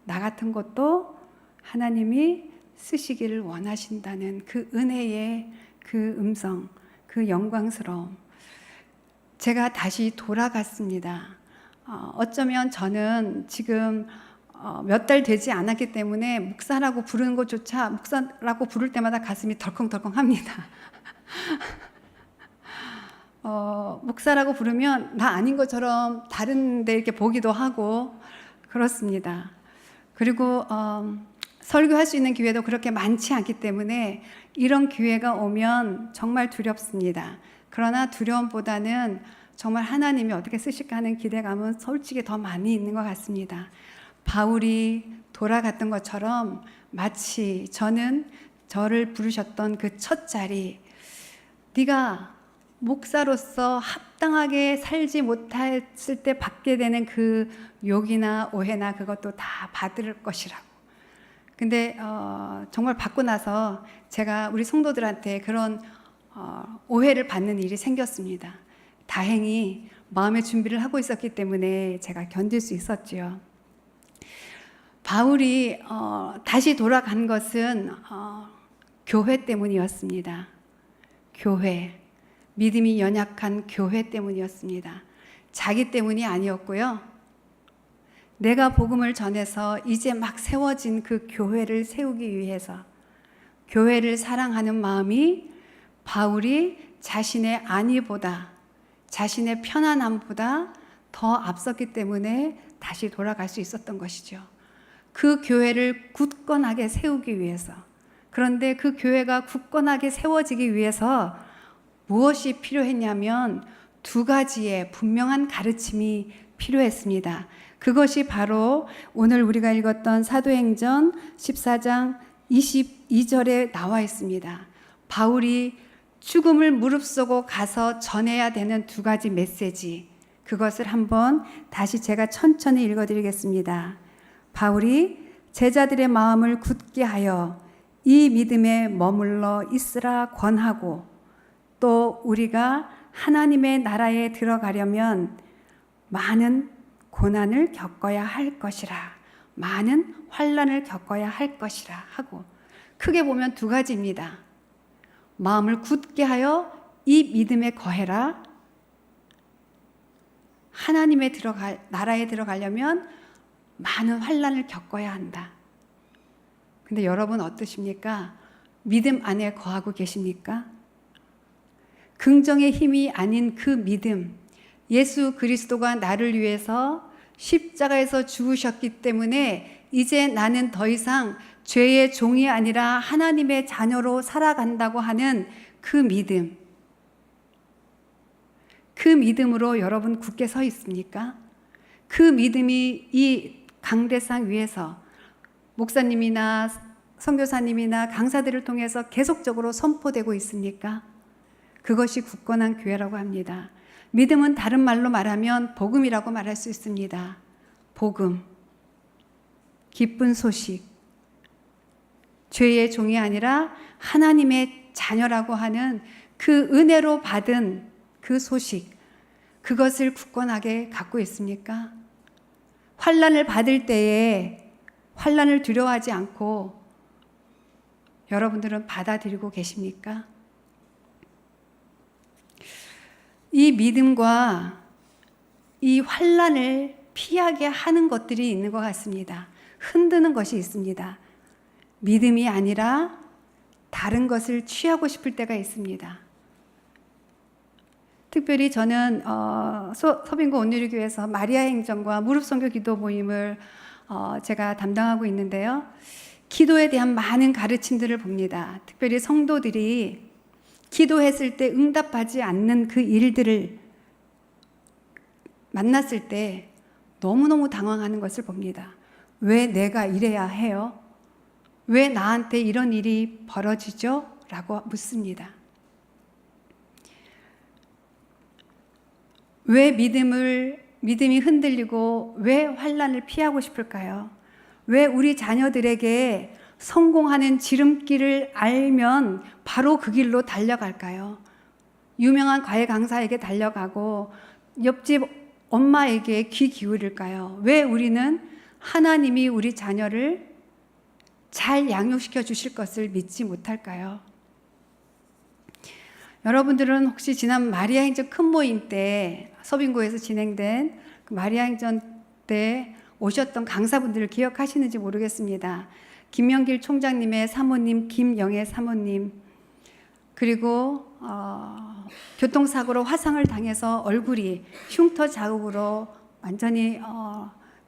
나 같은 것도 하나님이 쓰시기를 원하신다는 그 은혜의 그 음성, 그 영광스러움. 제가 다시 돌아갔습니다. 어쩌면 저는 지금 몇 달 되지 않았기 때문에 목사라고 부르는 것조차 목사라고 부를 때마다 가슴이 덜컹덜컹합니다. 목사라고 부르면 나 아닌 것처럼 다른 데 이렇게 보기도 하고 그렇습니다. 그리고 설교할 수 있는 기회도 그렇게 많지 않기 때문에 이런 기회가 오면 정말 두렵습니다. 그러나 두려움보다는 정말 하나님이 어떻게 쓰실까 하는 기대감은 솔직히 더 많이 있는 것 같습니다. 바울이 돌아갔던 것처럼 마치 저를 부르셨던 그 첫 자리, 네가 목사로서 합당하게 살지 못했을 때 받게 되는 그 욕이나 오해나 그것도 다 받을 것이라고. 근데 정말 받고 나서 제가 우리 성도들한테 그런 오해를 받는 일이 생겼습니다. 다행히 마음의 준비를 하고 있었기 때문에 제가 견딜 수 있었지요. 바울이 다시 돌아간 것은 교회 때문이었습니다. 교회, 믿음이 연약한 교회 때문이었습니다. 자기 때문이 아니었고요. 내가 복음을 전해서 이제 막 세워진 그 교회를 세우기 위해서, 교회를 사랑하는 마음이 바울이 자신의 안위보다, 자신의 편안함보다 더 앞섰기 때문에 다시 돌아갈 수 있었던 것이죠. 그 교회를 굳건하게 세우기 위해서. 그런데 그 교회가 굳건하게 세워지기 위해서 무엇이 필요했냐면 2가지의 분명한 가르침이 필요했습니다. 그것이 바로 오늘 우리가 읽었던 사도행전 14장 22절에 나와 있습니다. 바울이 죽음을 무릅쓰고 가서 전해야 되는 2가지 메시지, 그것을 한번 다시 제가 천천히 읽어드리겠습니다. 바울이 제자들의 마음을 굳게 하여 이 믿음에 머물러 있으라 권하고, 또 우리가 하나님의 나라에 들어가려면 많은 고난을 겪어야 할 것이라, 많은 환난을 겪어야 할 것이라 하고, 크게 보면 2가지입니다. 마음을 굳게 하여 이 믿음에 거해라. 하나님의 나라에 들어가려면 많은 환난을 겪어야 한다. 근데 여러분 어떠십니까? 믿음 안에 거하고 계십니까? 긍정의 힘이 아닌 그 믿음, 예수 그리스도가 나를 위해서 십자가에서 죽으셨기 때문에 이제 나는 더 이상 죄의 종이 아니라 하나님의 자녀로 살아간다고 하는 그 믿음, 그 믿음으로 여러분 굳게 서 있습니까? 그 믿음이 이 강대상 위에서 목사님이나 선교사님이나 강사들을 통해서 계속적으로 선포되고 있습니까? 그것이 굳건한 교회라고 합니다. 믿음은 다른 말로 말하면 복음이라고 말할 수 있습니다. 복음, 기쁜 소식, 죄의 종이 아니라 하나님의 자녀라고 하는 그 은혜로 받은 그 소식, 그것을 굳건하게 갖고 있습니까? 환난을 받을 때에 환난을 두려워하지 않고 여러분들은 받아들이고 계십니까? 이 믿음과 이 환난을 피하게 하는 것들이 있는 것 같습니다. 흔드는 것이 있습니다. 믿음이 아니라 다른 것을 취하고 싶을 때가 있습니다. 특별히 저는 서빙고 온누리교회에서 마리아 행정과 무릎 선교 기도 모임을 제가 담당하고 있는데요. 기도에 대한 많은 가르침들을 봅니다. 특별히 성도들이 기도했을 때 응답하지 않는 그 일들을 만났을 때 너무너무 당황하는 것을 봅니다. 왜 내가 이래야 해요? 왜 나한테 이런 일이 벌어지죠? 라고 묻습니다. 왜 믿음이 흔들리고 왜 환난을 피하고 싶을까요? 왜 우리 자녀들에게 성공하는 지름길을 알면 바로 그 길로 달려갈까요? 유명한 과외 강사에게 달려가고 옆집 엄마에게 귀 기울일까요? 왜 우리는 하나님이 우리 자녀를 잘 양육시켜 주실 것을 믿지 못할까요? 여러분들은 혹시 지난 마리아 행전 큰 모임 때 서빙고에서 진행된 그 마리아 행전 때 오셨던 강사분들을 기억하시는지 모르겠습니다. 김명길 총장님의 사모님 김영애 사모님, 그리고 교통사고로 화상을 당해서 얼굴이 흉터 자국으로 완전히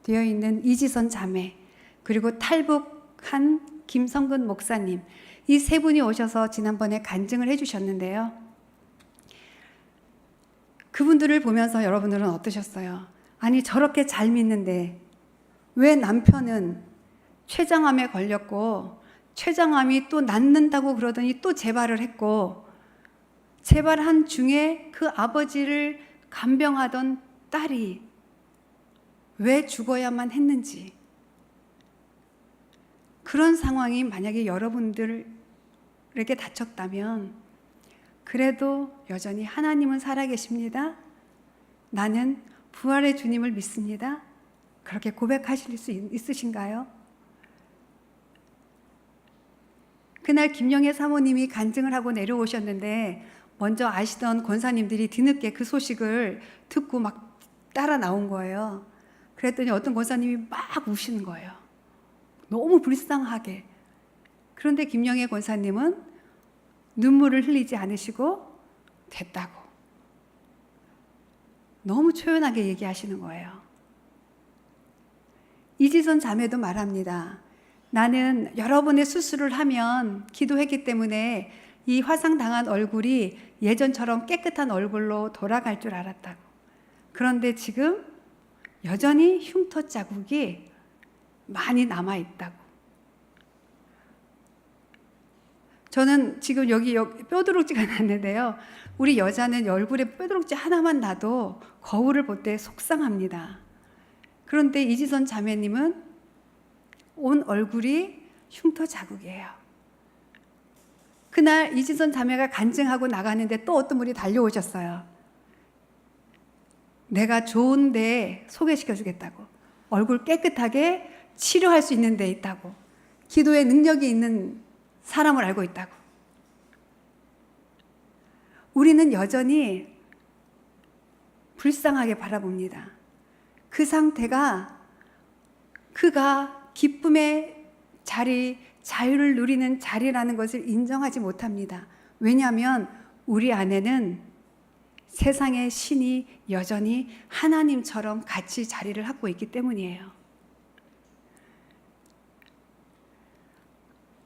되어 있는 이지선 자매, 그리고 탈북한 김성근 목사님, 이 세 분이 오셔서 지난번에 간증을 해주셨는데요. 그분들을 보면서 여러분들은 어떠셨어요? 아니, 저렇게 잘 믿는데 왜 남편은 췌장암에 걸렸고 췌장암이 또 낫는다고 그러더니 또 재발을 했고, 재발한 중에 그 아버지를 간병하던 딸이 왜 죽어야만 했는지, 그런 상황이 만약에 여러분들에게 닥쳤다면 그래도 여전히 하나님은 살아계십니다. 나는 부활의 주님을 믿습니다. 그렇게 고백하실 수 있으신가요? 그날 김영애 사모님이 간증을 하고 내려오셨는데 먼저 아시던 권사님들이 뒤늦게 그 소식을 듣고 막 따라 나온 거예요. 그랬더니 어떤 권사님이 막 우시는 거예요. 너무 불쌍하게. 그런데 김영애 권사님은 눈물을 흘리지 않으시고 됐다고 너무 초연하게 얘기하시는 거예요. 이지선 자매도 말합니다. 나는 여러 번의 수술을 하면 기도했기 때문에 이 화상당한 얼굴이 예전처럼 깨끗한 얼굴로 돌아갈 줄 알았다고. 그런데 지금 여전히 흉터 자국이 많이 남아있다고. 저는 지금 여기 뼈두룩지가 났는데요. 우리 여자는 얼굴에 뼈두룩지 하나만 나도 거울을 볼 때 속상합니다. 그런데 이지선 자매님은 온 얼굴이 흉터 자국이에요. 그날 이지선 자매가 간증하고 나가는데 또 어떤 분이 달려오셨어요. 내가 좋은데 소개시켜 주겠다고. 얼굴 깨끗하게 치료할 수 있는 데 있다고. 기도에 능력이 있는 사람을 알고 있다고. 우리는 여전히 불쌍하게 바라봅니다. 그 상태가 그가 기쁨의 자리, 자유를 누리는 자리라는 것을 인정하지 못합니다. 왜냐하면 우리 안에는 세상의 신이 여전히 하나님처럼 같이 자리를 하고 있기 때문이에요.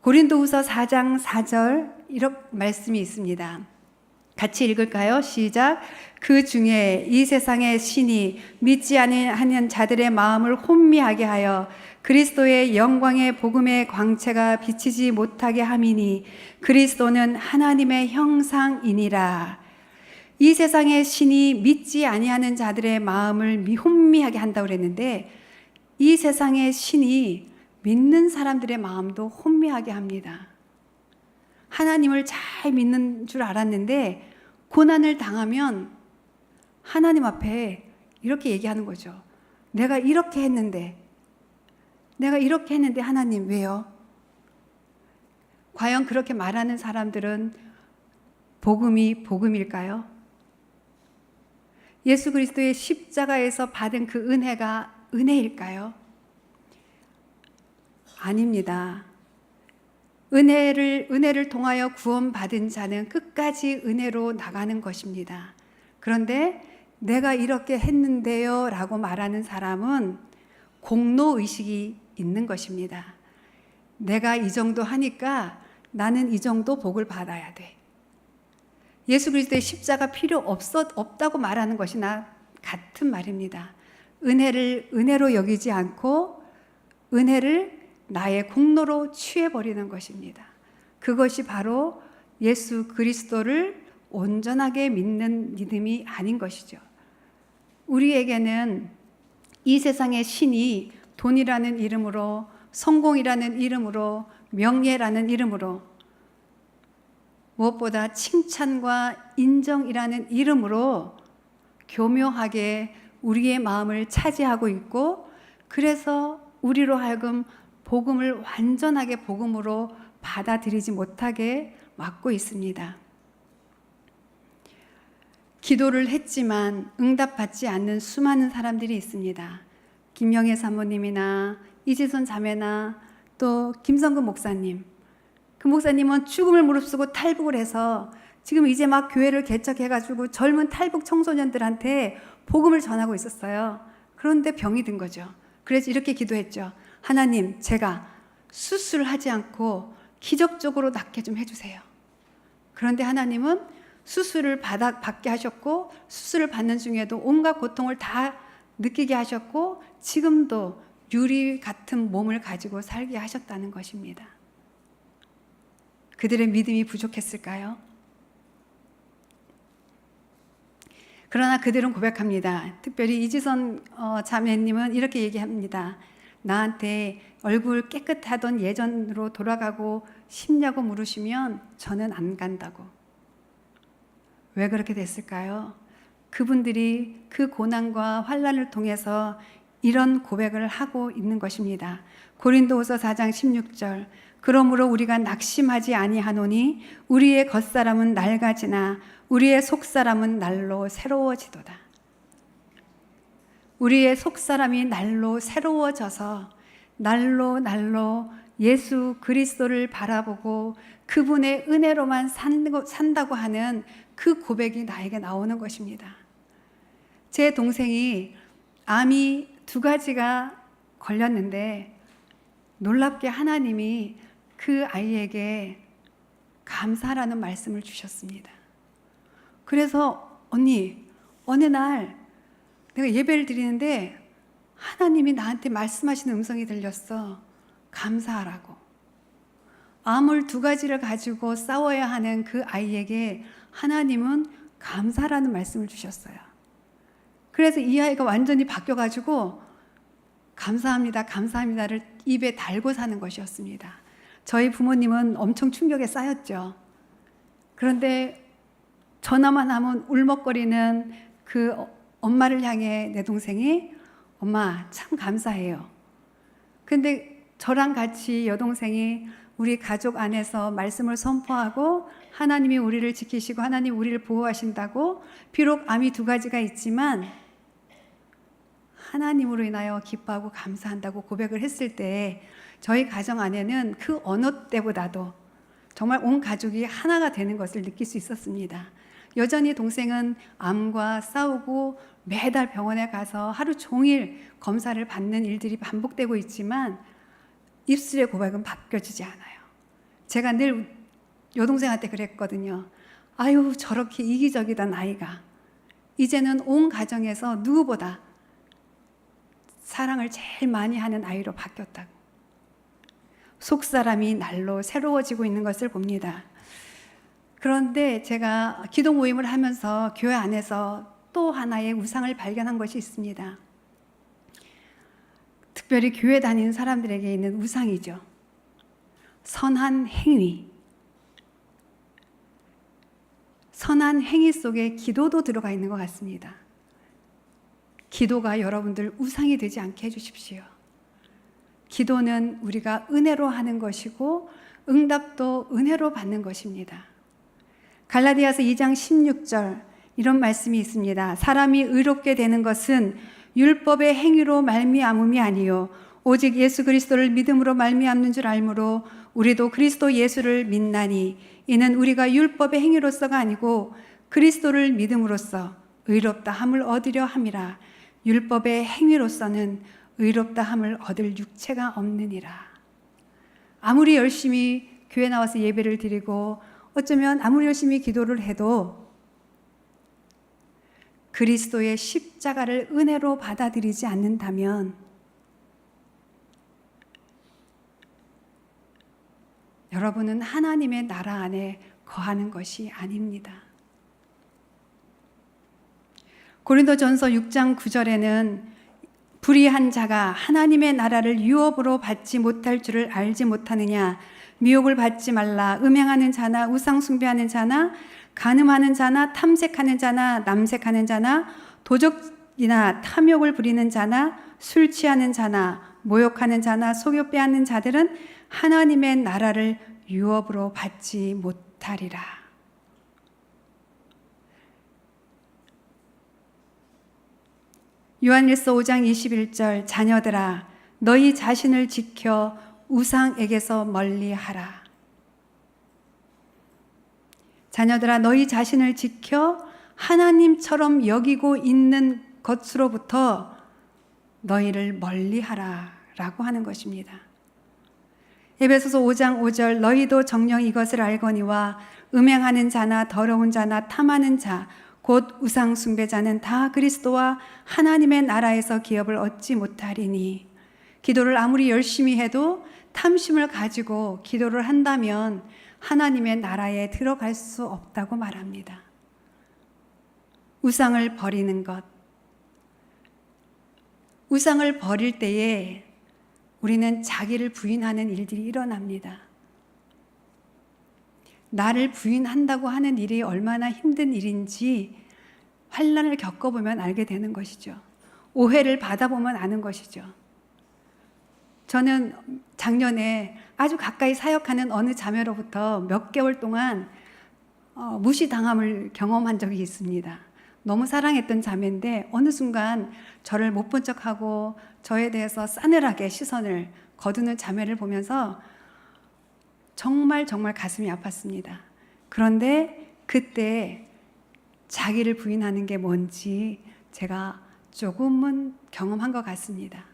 고린도후서 4장 4절 이런 말씀이 있습니다. 같이 읽을까요? 시작. 그 중에 이 세상의 신이 믿지 아니하는 자들의 마음을 혼미하게 하여 그리스도의 영광의 복음의 광채가 비치지 못하게 함이니 그리스도는 하나님의 형상이니라. 이 세상의 신이 믿지 아니하는 자들의 마음을 혼미하게 한다고 그랬는데, 이 세상의 신이 믿는 사람들의 마음도 혼미하게 합니다. 하나님을 잘 믿는 줄 알았는데 고난을 당하면 하나님 앞에 이렇게 얘기하는 거죠. 내가 이렇게 했는데 하나님 왜요? 과연 그렇게 말하는 사람들은 복음이 복음일까요? 예수 그리스도의 십자가에서 받은 그 은혜가 은혜일까요? 아닙니다. 은혜를 통하여 구원받은 자는 끝까지 은혜로 나가는 것입니다. 그런데 내가 이렇게 했는데요 라고 말하는 사람은 공로의식이 있는 것입니다. 내가 이 정도 하니까 나는 이 정도 복을 받아야 돼. 예수 그리스도의 십자가 필요 없다고 말하는 것이나 같은 말입니다. 은혜를 은혜로 여기지 않고 은혜를 나의 공로로 취해버리는 것입니다. 그것이 바로 예수 그리스도를 온전하게 믿는 믿음이 아닌 것이죠. 우리에게는 이 세상의 신이 돈이라는 이름으로, 성공이라는 이름으로, 명예라는 이름으로, 무엇보다 칭찬과 인정이라는 이름으로 교묘하게 우리의 마음을 차지하고 있고, 그래서 우리로 하여금 복음을 완전하게 복음으로 받아들이지 못하게 막고 있습니다. 기도를 했지만 응답받지 않는 수많은 사람들이 있습니다. 김영애 사모님이나 이지선 자매나 또 김성근 목사님, 그 목사님은 죽음을 무릅쓰고 탈북을 해서 지금 이제 막 교회를 개척해가지고 젊은 탈북 청소년들한테 복음을 전하고 있었어요. 그런데 병이 든 거죠. 그래서 이렇게 기도했죠. 하나님, 제가 수술하지 않고 기적적으로 낫게 좀 해주세요. 그런데 하나님은 수술을 받게 하셨고, 수술을 받는 중에도 온갖 고통을 다 느끼게 하셨고, 지금도 유리 같은 몸을 가지고 살게 하셨다는 것입니다. 그들의 믿음이 부족했을까요? 그러나 그들은 고백합니다. 특별히 이지선 자매님은 이렇게 얘기합니다. 나한테 얼굴 깨끗하던 예전으로 돌아가고 싶냐고 물으시면 저는 안 간다고. 왜 그렇게 됐을까요? 그분들이 그 고난과 환난을 통해서 이런 고백을 하고 있는 것입니다. 고린도후서 4장 16절, 그러므로 우리가 낙심하지 아니하노니 우리의 겉사람은 낡아지나 우리의 속사람은 날로 새로워지도다. 우리의 속사람이 날로 새로워져서 날로 예수 그리스도를 바라보고 그분의 은혜로만 산다고 하는 그 고백이 나에게 나오는 것입니다. 제 동생이 암이 2가지가 걸렸는데 놀랍게 하나님이 그 아이에게 감사라는 말씀을 주셨습니다. 그래서 언니, 어느 날 내가 예배를 드리는데 하나님이 나한테 말씀하시는 음성이 들렸어. 감사하라고. 암을 2가지를 가지고 싸워야 하는 그 아이에게 하나님은 감사라는 말씀을 주셨어요. 그래서 이 아이가 완전히 바뀌어가지고 감사합니다, 감사합니다를 입에 달고 사는 것이었습니다. 저희 부모님은 엄청 충격에 쌓였죠. 그런데 전화만 하면 울먹거리는 그 엄마를 향해 내 동생이 엄마 참 감사해요. 근데 저랑 같이 여동생이 우리 가족 안에서 말씀을 선포하고 하나님이 우리를 지키시고 하나님 우리를 보호하신다고, 비록 암이 2가지가 있지만 하나님으로 인하여 기뻐하고 감사한다고 고백을 했을 때 저희 가정 안에는 그 어느 때보다도 정말 온 가족이 하나가 되는 것을 느낄 수 있었습니다. 여전히 동생은 암과 싸우고 매달 병원에 가서 하루 종일 검사를 받는 일들이 반복되고 있지만 입술의 고백은 바뀌어지지 않아요. 제가 늘 여동생한테 그랬거든요. 아유, 저렇게 이기적이던 아이가 이제는 온 가정에서 누구보다 사랑을 제일 많이 하는 아이로 바뀌었다고. 속사람이 날로 새로워지고 있는 것을 봅니다. 그런데 제가 기도 모임을 하면서 교회 안에서 또 하나의 우상을 발견한 것이 있습니다. 특별히 교회 다니는 사람들에게 있는 우상이죠. 선한 행위. 선한 행위 속에 기도도 들어가 있는 것 같습니다. 기도가 여러분들 우상이 되지 않게 해주십시오. 기도는 우리가 은혜로 하는 것이고 응답도 은혜로 받는 것입니다. 갈라디아서 2장 16절 이런 말씀이 있습니다. 사람이 의롭게 되는 것은 율법의 행위로 말미암음이 아니요 오직 예수 그리스도를 믿음으로 말미암는 줄 알므로 우리도 그리스도 예수를 믿나니 이는 우리가 율법의 행위로서가 아니고 그리스도를 믿음으로써 의롭다 함을 얻으려 함이라. 율법의 행위로서는 의롭다 함을 얻을 육체가 없느니라. 아무리 열심히 교회 나와서 예배를 드리고 어쩌면 아무리 열심히 기도를 해도 그리스도의 십자가를 은혜로 받아들이지 않는다면 여러분은 하나님의 나라 안에 거하는 것이 아닙니다. 고린도전서 6장 9절에는 불의한 자가 하나님의 나라를 유업으로 받지 못할 줄을 알지 못하느냐 미혹을 받지 말라. 음행하는 자나 우상 숭배하는 자나 간음하는 자나 탐색하는 자나 남색하는 자나 도적이나 탐욕을 부리는 자나 술 취하는 자나 모욕하는 자나 속여 빼앗는 자들은 하나님의 나라를 유업으로 받지 못하리라. 요한일서 5장 21절 자녀들아 너희 자신을 지켜 우상에게서 멀리하라. 자녀들아 너희 자신을 지켜 하나님처럼 여기고 있는 것으로부터 너희를 멀리하라 라고 하는 것입니다. 에베소서 5장 5절 너희도 정녕 이것을 알거니와 음행하는 자나 더러운 자나 탐하는 자 곧 우상 숭배자는 다 그리스도와 하나님의 나라에서 기업을 얻지 못하리니. 기도를 아무리 열심히 해도 탐심을 가지고 기도를 한다면 하나님의 나라에 들어갈 수 없다고 말합니다. 우상을 버리는 것. 우상을 버릴 때에 우리는 자기를 부인하는 일들이 일어납니다. 나를 부인한다고 하는 일이 얼마나 힘든 일인지 환난을 겪어보면 알게 되는 것이죠. 오해를 받아보면 아는 것이죠. 저는 작년에 아주 가까이 사역하는 어느 자매로부터 몇 개월 동안 무시당함을 경험한 적이 있습니다. 너무 사랑했던 자매인데 어느 순간 저를 못 본 척하고 저에 대해서 싸늘하게 시선을 거두는 자매를 보면서 정말 가슴이 아팠습니다. 그런데 그때 자기를 부인하는 게 뭔지 제가 조금은 경험한 것 같습니다.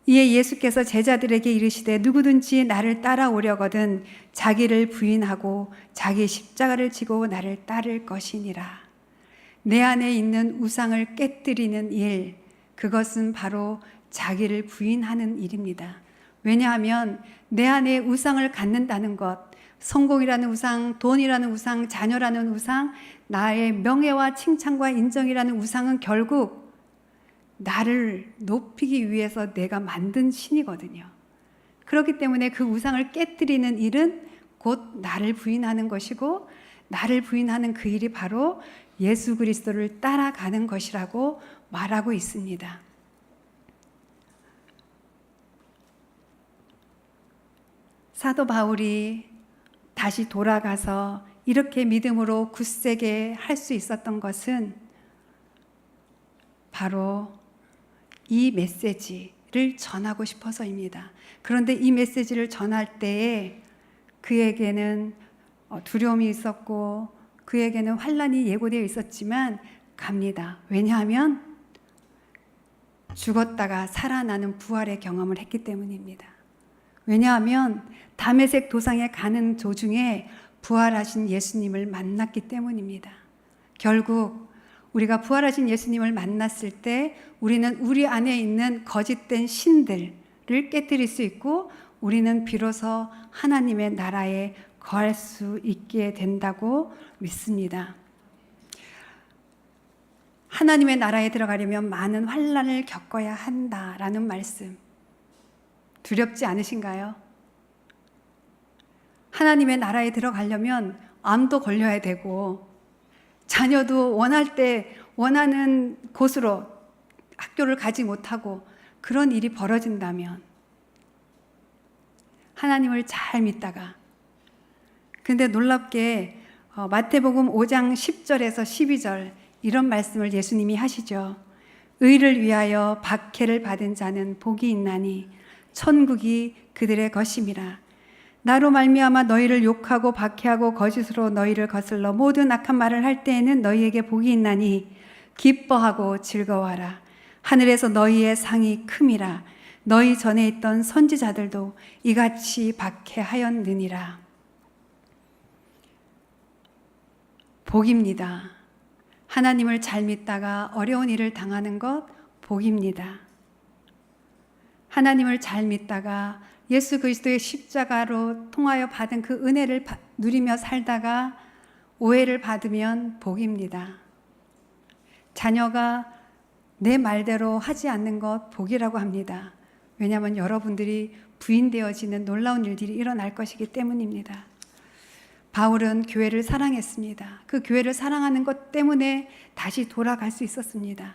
이에 예수께서 제자들에게 이르시되 누구든지 나를 따라오려거든 자기를 부인하고 자기 십자가를 지고 나를 따를 것이니라. 내 안에 있는 우상을 깨뜨리는 일, 그것은 바로 자기를 부인하는 일입니다. 왜냐하면 내 안에 우상을 갖는다는 것, 성공이라는 우상, 돈이라는 우상, 자녀라는 우상, 나의 명예와 칭찬과 인정이라는 우상은 결국 나를 높이기 위해서 내가 만든 신이거든요. 그렇기 때문에 그 우상을 깨뜨리는 일은 곧 나를 부인하는 것이고 나를 부인하는 그 일이 바로 예수 그리스도를 따라가는 것이라고 말하고 있습니다. 사도 바울이 다시 돌아가서 이렇게 믿음으로 굳세게 할 수 있었던 것은 바로 이 메시지를 전하고 싶어서입니다. 그런데 이 메시지를 전할 때에 그에게는 두려움이 있었고 그에게는 환난이 예고되어 있었지만 갑니다. 왜냐하면 죽었다가 살아나는 부활의 경험을 했기 때문입니다. 왜냐하면 다메섹 도상에 가는 도중에 부활하신 예수님을 만났기 때문입니다. 결국 우리가 부활하신 예수님을 만났을 때 우리는 우리 안에 있는 거짓된 신들을 깨뜨릴 수 있고 우리는 비로소 하나님의 나라에 거할 수 있게 된다고 믿습니다. 하나님의 나라에 들어가려면 많은 환난을 겪어야 한다라는 말씀 두렵지 않으신가요? 하나님의 나라에 들어가려면 암도 걸려야 되고 자녀도 원할 때 원하는 곳으로 학교를 가지 못하고 그런 일이 벌어진다면 하나님을 잘 믿다가, 근데 놀랍게 마태복음 5장 10절에서 12절 이런 말씀을 예수님이 하시죠. 의를 위하여 박해를 받은 자는 복이 있나니 천국이 그들의 것임이라. 나로 말미암아 너희를 욕하고 박해하고 거짓으로 너희를 거슬러 모든 악한 말을 할 때에는 너희에게 복이 있나니 기뻐하고 즐거워하라. 하늘에서 너희의 상이 큼이라. 너희 전에 있던 선지자들도 이같이 박해하였느니라. 복입니다. 하나님을 잘 믿다가 어려운 일을 당하는 것 복입니다. 하나님을 잘 믿다가 예수 그리스도의 십자가로 통하여 받은 그 은혜를 누리며 살다가 오해를 받으면 복입니다. 자녀가 내 말대로 하지 않는 것 복이라고 합니다. 왜냐하면 여러분들이 부인되어지는 놀라운 일들이 일어날 것이기 때문입니다. 바울은 교회를 사랑했습니다. 그 교회를 사랑하는 것 때문에 다시 돌아갈 수 있었습니다.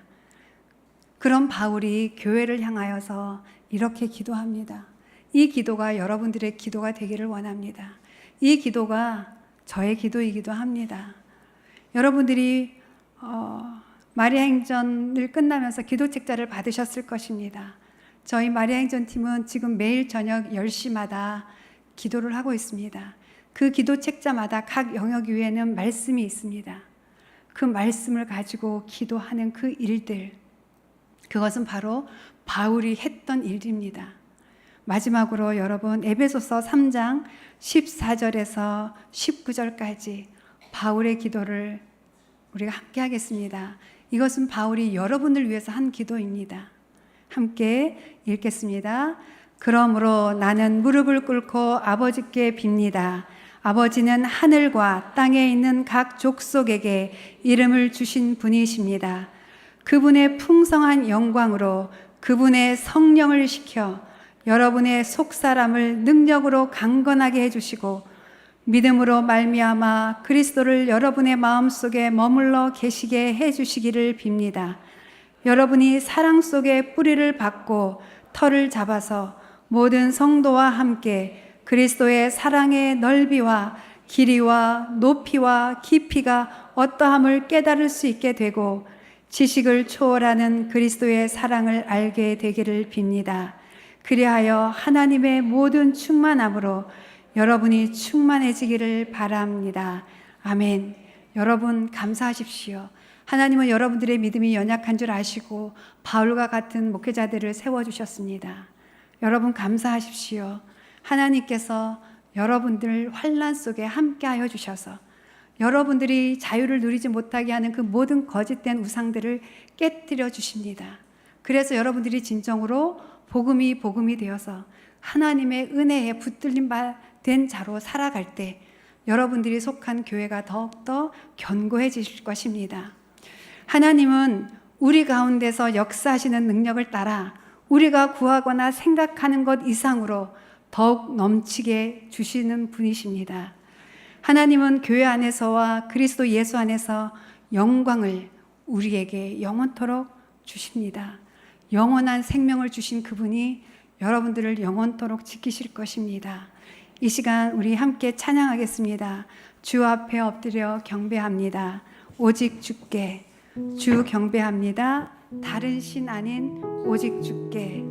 그런 바울이 교회를 향하여서 이렇게 기도합니다. 이 기도가 여러분들의 기도가 되기를 원합니다. 이 기도가 저의 기도이기도 합니다. 여러분들이 마리아행전을 끝나면서 기도책자를 받으셨을 것입니다. 저희 마리아행전 팀은 지금 매일 저녁 10시마다 기도를 하고 있습니다. 그 기도책자마다 각 영역 위에는 말씀이 있습니다. 그 말씀을 가지고 기도하는 그 일들, 그것은 바로 바울이 했던 일입니다. 마지막으로 여러분 에베소서 3장 14절에서 19절까지 바울의 기도를 우리가 함께 하겠습니다. 이것은 바울이 여러분을 위해서 한 기도입니다. 함께 읽겠습니다. 그러므로 나는 무릎을 꿇고 아버지께 빕니다. 아버지는 하늘과 땅에 있는 각 족속에게 이름을 주신 분이십니다. 그분의 풍성한 영광으로 그분의 성령을 시켜 여러분의 속사람을 능력으로 강건하게 해주시고 믿음으로 말미암아 그리스도를 여러분의 마음속에 머물러 계시게 해주시기를 빕니다. 여러분이 사랑 속에 뿌리를 박고 털을 잡아서 모든 성도와 함께 그리스도의 사랑의 넓이와 길이와 높이와 깊이가 어떠함을 깨달을 수 있게 되고 지식을 초월하는 그리스도의 사랑을 알게 되기를 빕니다. 그리하여 하나님의 모든 충만함으로 여러분이 충만해지기를 바랍니다. 아멘. 여러분 감사하십시오. 하나님은 여러분들의 믿음이 연약한 줄 아시고 바울과 같은 목회자들을 세워주셨습니다. 여러분 감사하십시오. 하나님께서 여러분들 환난 속에 함께하여 주셔서 여러분들이 자유를 누리지 못하게 하는 그 모든 거짓된 우상들을 깨뜨려 주십니다. 그래서 여러분들이 진정으로 복음이 되어서 하나님의 은혜에 붙들림 된 자로 살아갈 때 여러분들이 속한 교회가 더욱더 견고해지실 것입니다. 하나님은 우리 가운데서 역사하시는 능력을 따라 우리가 구하거나 생각하는 것 이상으로 더욱 넘치게 주시는 분이십니다. 하나님은 교회 안에서와 그리스도 예수 안에서 영광을 우리에게 영원토록 주십니다. 영원한 생명을 주신 그분이 여러분들을 영원토록 지키실 것입니다. 이 시간 우리 함께 찬양하겠습니다. 주 앞에 엎드려 경배합니다. 오직 주께 주 경배합니다. 다른 신 아닌 오직 주께